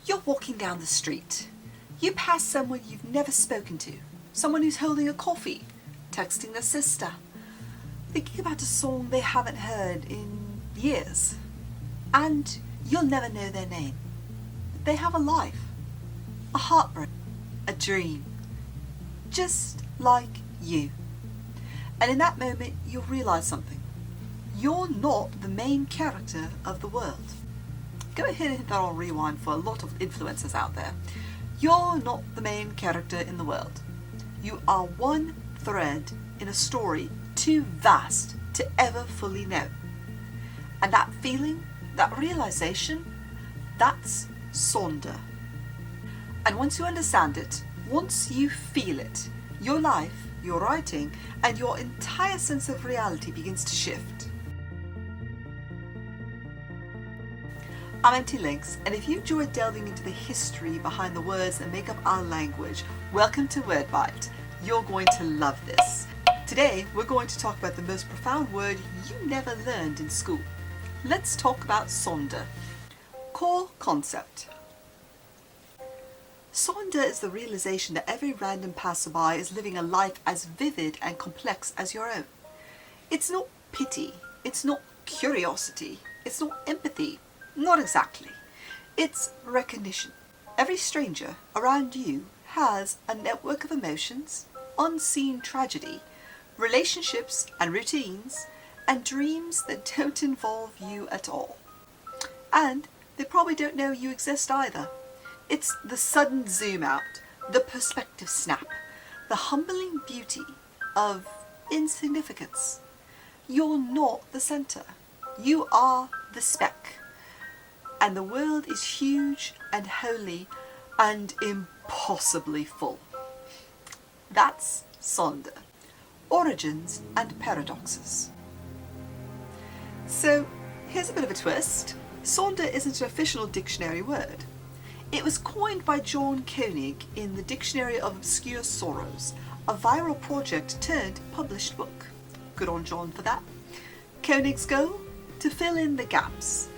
You're walking down the street. You pass someone you've never spoken to, someone who's holding a coffee, texting their sister, thinking about a song they haven't heard in years. And you'll never know their name. They have a life, a heartbreak, a dream, just like you. And in that moment, you'll realize something. You're not the main character of the world. Go ahead and hit that on rewind for a lot of influencers out there. You're not the main character in the world. You are one thread in a story too vast to ever fully know. And that feeling, that realization, that's Sonder. And once you understand it, once you feel it, your life, your writing, and your entire sense of reality begins to shift. I'm Lynx, and if you enjoy delving into the history behind the words that make up our language, welcome to Wordbite. You're going to love this. Today, we're going to talk about the most profound word you never learned in school. Let's talk about Sonder. Core concept. Sonder is the realization that every random passerby is living a life as vivid and complex as your own. It's not pity, it's not curiosity, it's not empathy, not exactly. It's recognition. Every stranger around you has a network of emotions, unseen tragedy, relationships and routines, and dreams that don't involve you at all. And they probably don't know you exist either. It's the sudden zoom out, the perspective snap, the humbling beauty of insignificance. You're not the center. You are the speck. And the world is huge and holy and impossibly full. That's Sonder. Origins and paradoxes. So here's a bit of a twist. Sonder isn't an official dictionary word. It was coined by John Koenig in the Dictionary of Obscure Sorrows, a viral project turned published book. Good on John for that. Koenig's goal? To fill in the gaps,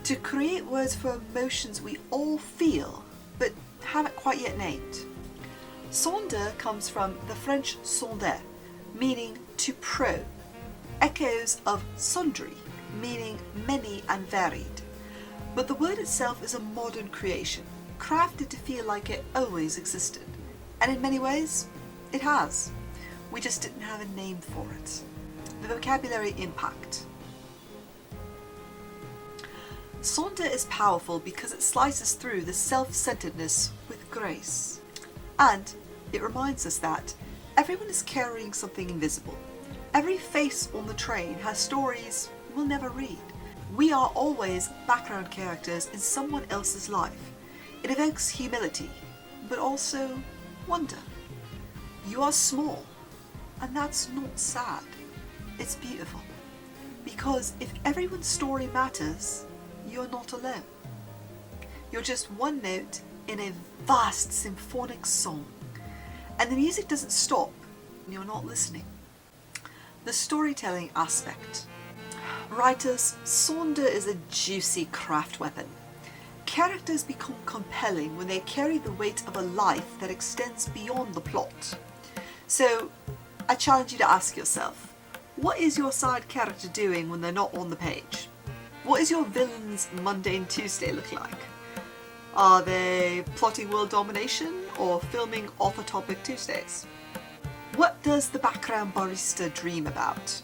to create words for emotions we all feel but haven't quite yet named. Sonder comes from the French sonder, meaning to probe, echoes of sundry, meaning many and varied. But the word itself is a modern creation, crafted to feel like it always existed. And in many ways, it has. We just didn't have a name for it. The vocabulary impact. Sonder is powerful because it slices through the self-centeredness with grace. And it reminds us that everyone is carrying something invisible. Every face on the train has stories we'll never read. We are always background characters in someone else's life. It evokes humility, but also wonder. You are small, and that's not sad. It's beautiful. Because if everyone's story matters, you're not alone. You're just one note in a vast symphonic song. And the music doesn't stop when you're not listening. The storytelling aspect. Writers, Sonder is a juicy craft weapon. Characters become compelling when they carry the weight of a life that extends beyond the plot. So, I challenge you to ask yourself, what is your side character doing when they're not on the page? What is your villain's mundane Tuesday look like? Are they plotting world domination or filming off-topic Tuesdays? What does the background barista dream about?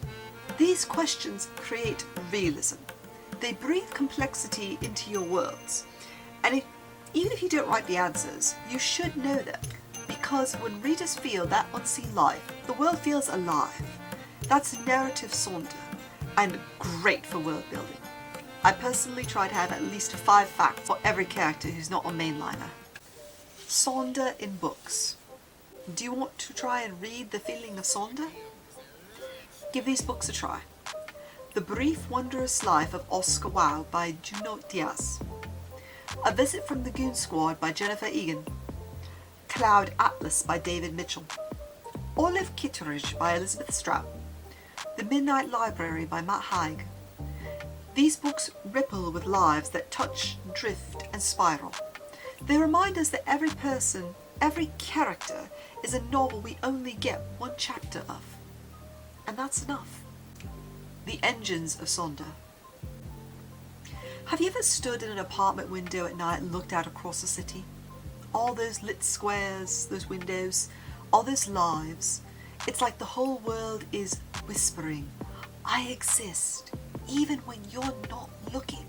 These questions create realism. They breathe complexity into your worlds. And even if you don't write the answers, you should know them. Because when readers feel that unseen life, the world feels alive. That's narrative Sonder, and great for world building. I personally try to have at least 5 facts for every character who's not a mainliner. Sonder in books. Do you want to try and read the feeling of Sonder? Give these books a try. The Brief Wondrous Life of Oscar Wilde by Junot Diaz. A Visit from the Goon Squad by Jennifer Egan. Cloud Atlas by David Mitchell. Olive Kitteridge by Elizabeth Strout. The Midnight Library by Matt Haig. These books ripple with lives that touch, drift and spiral. They remind us that every person, every character is a novel we only get one chapter of. And that's enough. The engines of Sonder. Have you ever stood in an apartment window at night and looked out across the city? All those lit squares, those windows, all those lives. It's like the whole world is whispering, I exist, even when you're not looking.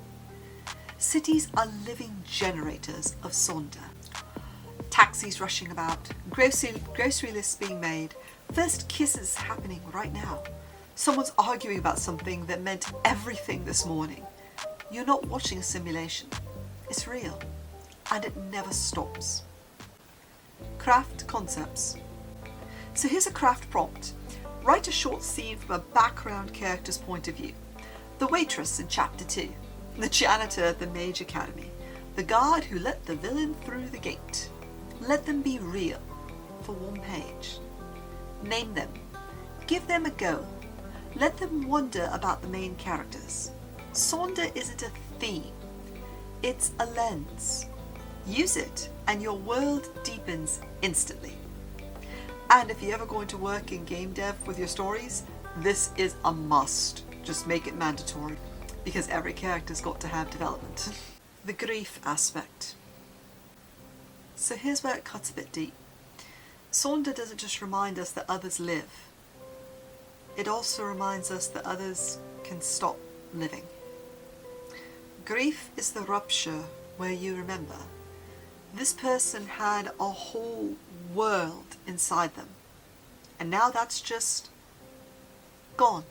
Cities are living generators of Sonder. Taxis rushing about, grocery lists being made, first kisses happening right now. Someone's arguing about something that meant everything this morning. You're not watching a simulation. It's real, and it never stops. Craft concepts. So here's a craft prompt. Write a short scene from a background character's point of view. The waitress in chapter 2, the janitor at the Mage Academy, the guard who let the villain through the gate. Let them be real for one page. Name them. Give them a goal. Let them wonder about the main characters. Sonder isn't a theme. It's a lens. Use it and your world deepens instantly. And if you're ever going to work in game dev with your stories, this is a must. Just make it mandatory because every character's got to have development. The grief aspect. So here's where it cuts a bit deep. Sonder doesn't just remind us that others live. It also reminds us that others can stop living. Grief is the rupture where you remember. This person had a whole world inside them, and now that's just gone.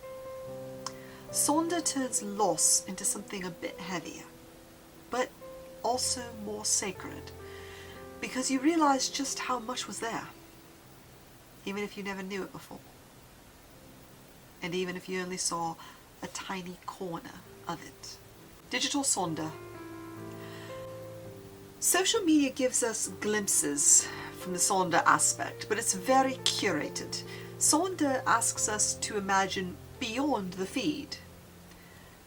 Sonder turns loss into something a bit heavier, but also more sacred, because you realize just how much was there, even if you never knew it before, and even if you only saw a tiny corner of it. Digital Sonder. Social media gives us glimpses from the Sonder aspect, but it's very curated. Sonder asks us to imagine beyond the feed.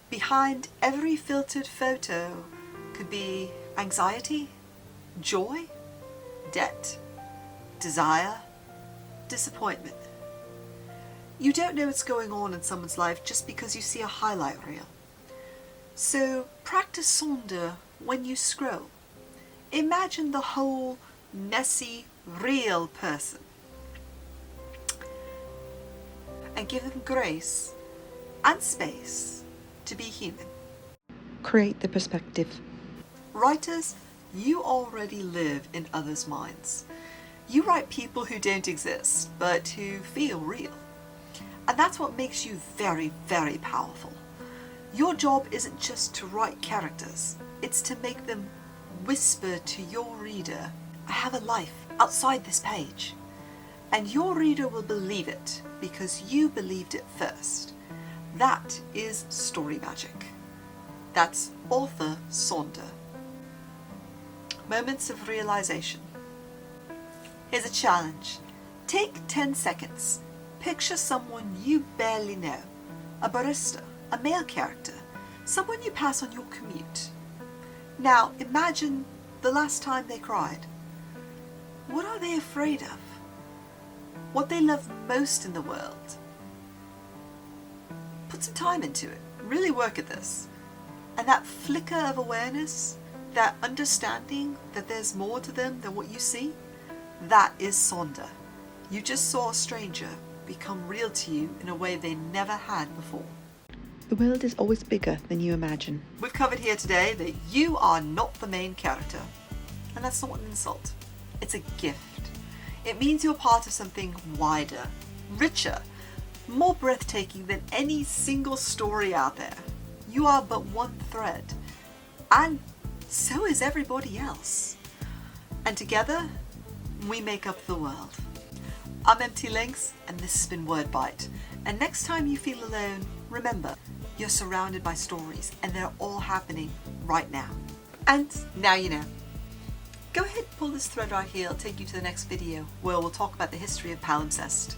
Behind every filtered photo could be anxiety, joy, debt, desire, disappointment. You don't know what's going on in someone's life just because you see a highlight reel. So practice Sonder when you scroll. Imagine the whole messy, real person. And give them grace and space to be human. Create the perspective. Writers, you already live in others' minds. You write people who don't exist, but who feel real. And that's what makes you very, very powerful. Your job isn't just to write characters, it's to make them whisper to your reader, I have a life outside this page. And your reader will believe it because you believed it first. That is story magic. That's author Sonder. Moments of realization. Here's a challenge. Take 10 seconds. Picture someone you barely know. A barista, a male character, someone you pass on your commute. Now imagine the last time they cried. What are they afraid of? What they love most in the world? Put some time into it. Really work at this. And that flicker of awareness, that understanding that there's more to them than what you see, that is Sonder. You just saw a stranger become real to you in a way they never had before. The world is always bigger than you imagine. We've covered here today that you are not the main character. And that's not an insult. It's a gift. It means you're part of something wider, richer, more breathtaking than any single story out there. You are but one thread. And so is everybody else. And together, we make up the world. I'm Lynx, and this has been Wordbite. And next time you feel alone, remember, you're surrounded by stories, and they're all happening right now. And now you know. Go ahead, pull this thread right here, it'll take you to the next video, where we'll talk about the history of palimpsest.